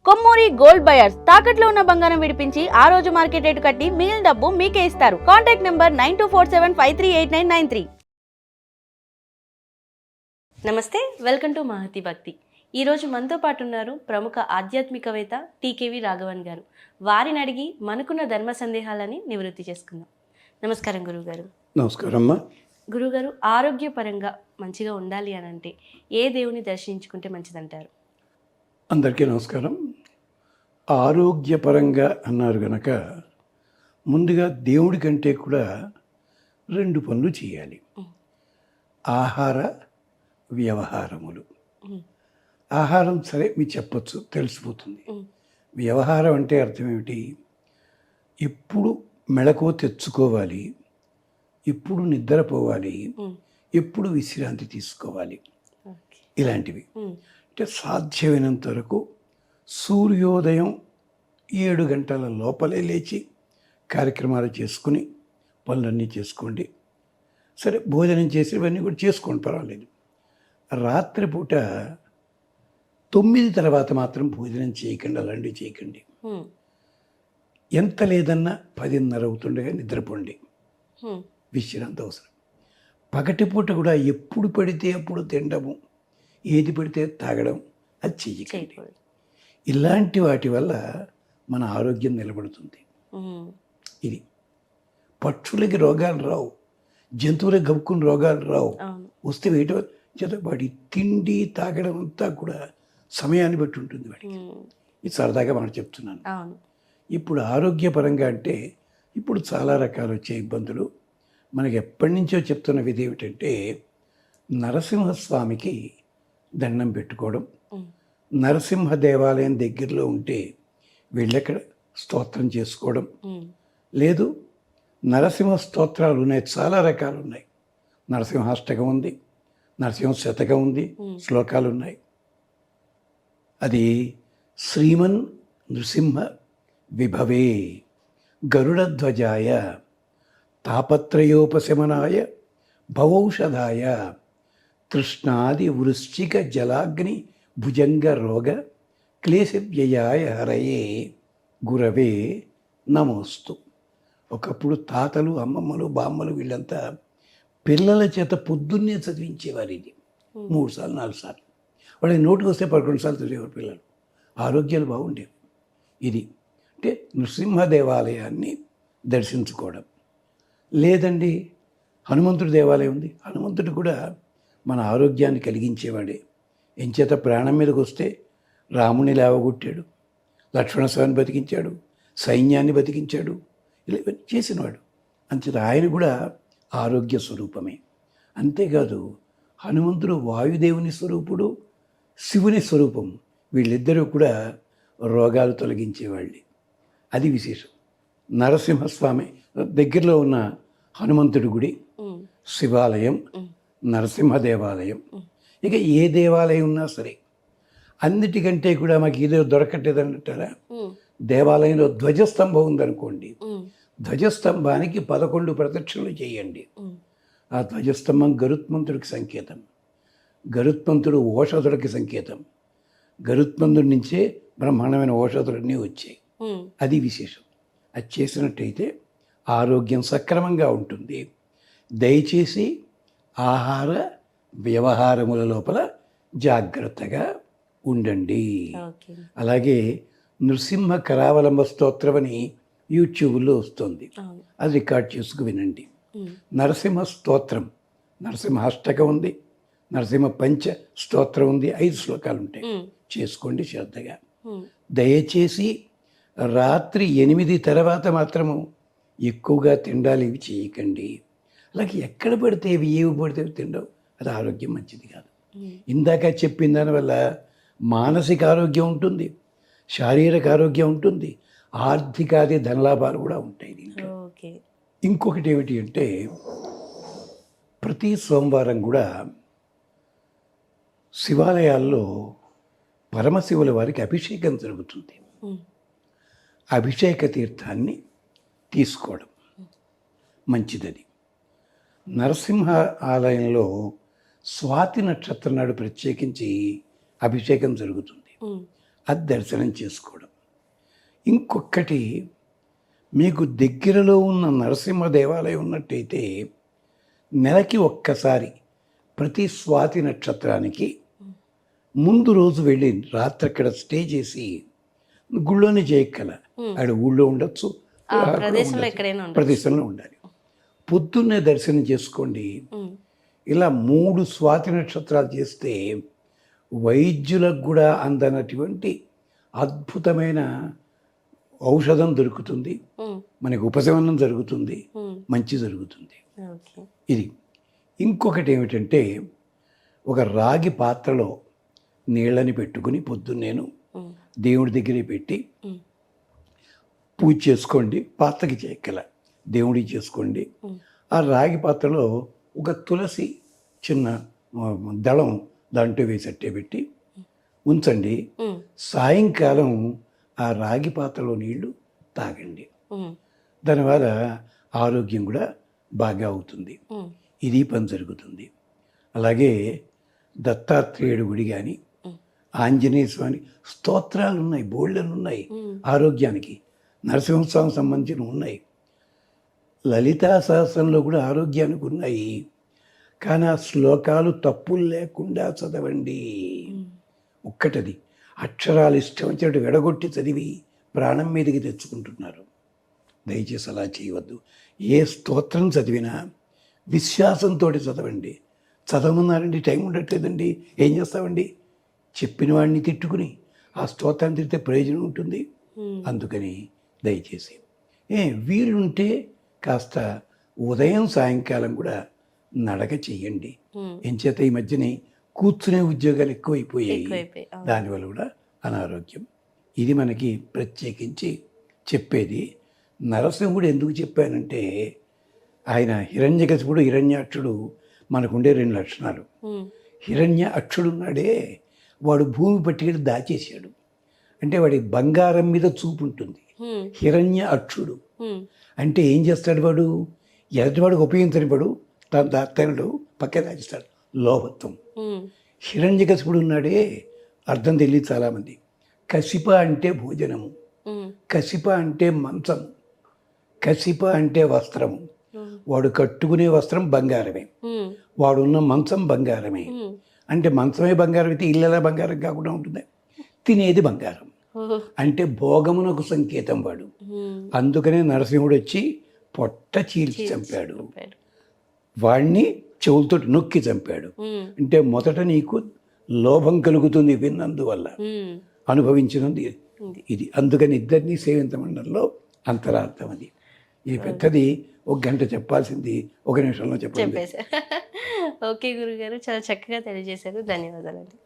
Kommuri gold buyers తాకట్లో ఉన్న బంగారం విడిపించి ఆ రోజు మార్కెట్ రేటు కట్టి మిగిలిన డబ్బు మీకే ఇస్తారు. Contact number 9247538993. నమస్తే, వెల్కమ్ టు మహతి భక్తి. ఈరోజు మనతో పాటు ఉన్నారు ప్రముఖ ఆధ్యాత్మికవేత్త టీకేవి రాఘవన్ గారు. వారిని అడిగి మనకున్న ధర్మ సందేహాలని నివృత్తి చేసుకుందాం. నమస్కారం గురువుగారు. నమస్కారం అమ్మా. గురువుగారు, ఆరోగ్యపరంగా మంచిగా ఉండాలి అని అంటే ఏ దేవుని దర్శించుకుంటే మంచిదంటారు? అందరికీ నమస్కారం. ఆరోగ్యపరంగా అన్నారు గనక ముందుగా దేవుడి కంటే కూడా 2 పనులు చేయాలి. ఆహార వ్యవహారములు. ఆహారం సరే మీరు చెప్పచ్చు, తెలిసిపోతుంది. వ్యవహారం అంటే అర్థం ఏమిటి? ఎప్పుడు మెళకువ తెచ్చుకోవాలి, ఎప్పుడు నిద్రపోవాలి, ఎప్పుడు విశ్రాంతి తీసుకోవాలి, ఇలాంటివి. అంటే సాధ్యమైనంత వరకు సూర్యోదయం 7 గంటల లోపలే లేచి కార్యక్రమాలు చేసుకుని పనులన్నీ చేసుకోండి. సరే, భోజనం చేసి ఇవన్నీ కూడా చేసుకోండి, పర్వాలేదు. రాత్రిపూట 9 తర్వాత మాత్రం భోజనం చేయకండి, అలాంటివి చేయకండి. ఎంత లేదన్నా 10:30 అవుతుండగా నిద్రపోండి. విశ్రాంతి అవసరం. పగటిపూట కూడా ఎప్పుడు పడితే అప్పుడు తినడము, ఏది పడితే తాగడం అది చెయ్యకండి. ఇలాంటి వాటి వల్ల మన ఆరోగ్యం నిలబడుతుంది. ఇది పక్షులకి రోగాలు రావు, జంతువులకు గబుక్కుని రోగాలు రావు. వస్తే వేయటం చేత వాడి తిండి తాగడం అంతా కూడా సమయాన్ని బట్టి ఉంటుంది వాడికి. ఇది సరదాగా మనం చెప్తున్నాను. ఇప్పుడు ఆరోగ్యపరంగా అంటే ఇప్పుడు చాలా రకాలు వచ్చే ఇబ్బందులు. మనకి ఎప్పటి నుంచో చెప్తున్న విధి ఏమిటంటే నరసింహస్వామికి దండం పెట్టుకోవడం. నరసింహ దేవాలయం దగ్గరలో ఉంటే వెళ్ళక్కడ స్తోత్రం చేసుకోవడం. లేదు, నరసింహ స్తోత్రాలు ఉన్నాయి, చాలా రకాలు ఉన్నాయి. నరసింహాష్టకం ఉంది, నరసింహ శతకం ఉంది, శ్లోకాలు ఉన్నాయి. అది శ్రీమన్ నృసింహ విభవే గరుడధ్వజాయ తాపత్రయోపశమనాయ భవౌషధాయ తృష్ణాది వృశ్చిక జలాగ్ని భుజంగ రోగ క్లేశవ్యయాయ హరయే గురవే నమోస్తు. ఒకప్పుడు తాతలు, అమ్మమ్మలు, బామ్మలు వీళ్ళంతా పిల్లల చేత పొద్దున్నే చదివించేవారు. ఇది 3 సార్లు 4 సార్లు వాళ్ళకి నోటికి వస్తే 11 సార్లు చదివేవారు పిల్లలు. ఆరోగ్యాలు బాగుండేవి. ఇది అంటే నృసింహ దేవాలయాన్ని దర్శించుకోవడం. లేదండి, హనుమంతుడి దేవాలయం ఉంది. హనుమంతుడు కూడా మన ఆరోగ్యాన్ని కలిగించేవాడే. ఎంచేత ప్రాణం మీదకి వస్తే రాముని లేవగొట్టాడు, లక్ష్మణస్వామిని బతికించాడు, సైన్యాన్ని బతికించాడు, ఇలా చేసినవాడు. అంచేత ఆయన కూడా ఆరోగ్య స్వరూపమే. అంతేకాదు, హనుమంతుడు వాయుదేవుని స్వరూపుడు, శివుని స్వరూపం. వీళ్ళిద్దరూ కూడా రోగాలు తొలగించేవాళ్ళే. అది విశేషం. నరసింహస్వామి దగ్గరలో ఉన్న హనుమంతుడి గుడి, శివాలయం, నరసింహ దేవాలయం. ఇక ఏ దేవాలయం ఉన్నా సరే, అన్నిటికంటే కూడా మాకు ఏదో దొరకట్లేదు అంటారా, దేవాలయంలో ధ్వజస్తంభం ఉందనుకోండి, ధ్వజస్తంభానికి 11 ప్రదక్షిణలు చేయండి. ఆ ధ్వజస్తంభం గరుత్మంతుడికి సంకేతం. గరుత్మంతుడు ఓషధుడికి సంకేతం. గరుత్మంతుడి నుంచే బ్రహ్మాండమైన ఓషధులన్నీ వచ్చాయి. అది విశేషం. అది చేసినట్టయితే ఆరోగ్యం సక్రమంగా ఉంటుంది. దయచేసి ఆహార వ్యవహారముల లోపల జాగ్రత్తగా ఉండండి. అలాగే నృసింహ కరావలంబ స్తోత్రం అని యూట్యూబ్లో వస్తుంది, అది రికార్డ్ చేసుకు వినండి. నరసింహ స్తోత్రం, నరసింహాష్టకం ఉంది, నరసింహ పంచ స్తోత్రం ఉంది, 5 శ్లోకాలు ఉంటాయి. చేసుకోండి శ్రద్ధగా. దయచేసి రాత్రి 8 తర్వాత మాత్రము ఎక్కువగా తిండాలి, ఇవి చేయకండి. అలాగే ఎక్కడ పడితే ఏవి పడితే తినడం, అది ఆరోగ్యం మంచిది కాదు. ఇందాక చెప్పిన దానివల్ల మానసిక ఆరోగ్యం ఉంటుంది, శారీరక ఆరోగ్యం ఉంటుంది, ఆర్థికాది ధనలాభాలు కూడా ఉంటాయి దీంట్లో. ఇంకొకటి ఏమిటి అంటే ప్రతి సోమవారం కూడా శివాలయాల్లో పరమశివుల వారికి అభిషేకం జరుగుతుంది. అభిషేక తీర్థాన్ని తీసుకోవడం మంచిదది. నరసింహ ఆలయంలో స్వాతి నక్షత్రం నాడు ప్రత్యేకించి అభిషేకం జరుగుతుంది. అది దర్శనం చేసుకోవడం. ఇంకొకటి, మీకు దగ్గరలో ఉన్న నరసింహ దేవాలయం ఉన్నట్టయితే నెలకి ఒక్కసారి ప్రతి స్వాతి నక్షత్రానికి ముందు రోజు వెళ్ళి రాత్రి అక్కడ స్టే చేసి గుళ్ళోనే చేయక్కల, ఆడ ఊళ్ళో ఉండొచ్చు, ఆ ప్రదేశంలో ఎక్కడైనా ఉండదు. ప్రదేశంలో ఉండాలి. పొద్దున్నే దర్శనం చేసుకోండి. ఇలా 3 స్వాతి నక్షత్రాలు చేస్తే వైద్యులకు కూడా అందనటువంటి అద్భుతమైన ఔషధం దొరుకుతుంది, మనకి ఉపశమనం జరుగుతుంది, మంచి జరుగుతుంది. ఓకే. ఇది. ఇంకొకటి ఏమిటంటే, ఒక రాగి పాత్రలో నీళ్ళని పెట్టుకుని పొద్దున్నేను దేవుడి దగ్గరే పెట్టి పూజ చేసుకోండి. పాత్రకి చేయక్కల, దేవుడికి చేసుకోండి. ఆ రాగి పాత్రలో ఒక తులసి చిన్న దళం దాంట్లో వేసట్టే పెట్టి ఉంచండి. సాయంకాలం ఆ రాగి పాత్రలో నీళ్లు తాగండి. దానివల్ల ఆరోగ్యం కూడా బాగా అవుతుంది. ఇది పని జరుగుతుంది. అలాగే దత్తాత్రేయుడు గుడి కానీ, ఆంజనేయ స్వామి స్తోత్రాలు ఉన్నాయి, బోళ్ళలు ఉన్నాయి ఆరోగ్యానికి. నరసింహస్వామి సంబంధించిన ఉన్నాయి. లలితా సహస్రంలో కూడా ఆరోగ్యానికి ఉన్నాయి. కానీ ఆ శ్లోకాలు తప్పులు లేకుండా చదవండి. ఒక్కటది, అక్షరాలు ఇష్టం వచ్చినట్టు విడగొట్టి చదివి ప్రాణం మీదకి తెచ్చుకుంటున్నారు. దయచేసి అలా చేయవద్దు. ఏ స్తోత్రం చదివినా విశ్వాసంతో చదవండి. చదవమన్నారండి, టైం ఉండట్లేదండి, ఏం చేస్తామండి? చెప్పిన వాడిని తిట్టుకుని ఆ స్తోత్రాన్ని తిడితే ప్రయోజనం ఉంటుంది. అందుకని దయచేసి వీలుంటే కాస్త ఉదయం సాయంకాలం కూడా నడక చెయ్యండి. ఎంచేత ఈ మధ్యనే కూర్చునే ఉద్యోగాలు ఎక్కువైపోయాయి. దానివల్ల కూడా అనారోగ్యం. ఇది మనకి ప్రత్యేకించి చెప్పేది. నరసింహుడు ఎందుకు చెప్పానంటే, ఆయన హిరణ్యకశిపుడు, హిరణ్యాక్షుడు మనకుండే 2 లక్షణాలు. హిరణ్య అక్షుడు ఉన్నాడే, వాడు భూమి పట్టుకెళ్ళి దాచేశాడు. అంటే వాడి బంగారం మీద చూపు ఉంటుంది. హిరణ్య అక్షుడు అంటే ఏం చేస్తాడు? వాడు ఎదుటివాడికి ఉపయోగించని వాడు తనడు పక్క దాచేస్తాడు. లోభత్వం. హిరణ్యకశిపుడు ఉన్నాడే, అర్థం తెలియదు చాలామంది. కశిప అంటే భోజనము, కశిప అంటే మంచము, కశిప అంటే వస్త్రము. వాడు కట్టుకునే వస్త్రం బంగారమే, వాడున్న మంచం బంగారమే. అంటే మంచమే బంగారం అయితే ఇళ్ళలా బంగారం కాకుండా ఉంటుంది. తినేది బంగారం అంటే భోగమునకు సంకేతం వాడు. అందుకనే నరసింహుడు వచ్చి పొట్ట చీల్చి చంపాడు, వాణ్ణి చెవులతో నొక్కి చంపాడు. అంటే మొదట నీకు లోభం కలుగుతుంది విన్నందువల్ల, అనుభవించినందు ఇది. అందుకని ఇద్దరినీ సేవించమండలంలో అంతరార్థం అది. ఇది పెద్దది, 1 గంట చెప్పాల్సింది 1 నిమిషంలో చెప్పండి. ఓకే గురుగారు, చాలా చక్కగా తెలియజేశారు. ధన్యవాదాలండి.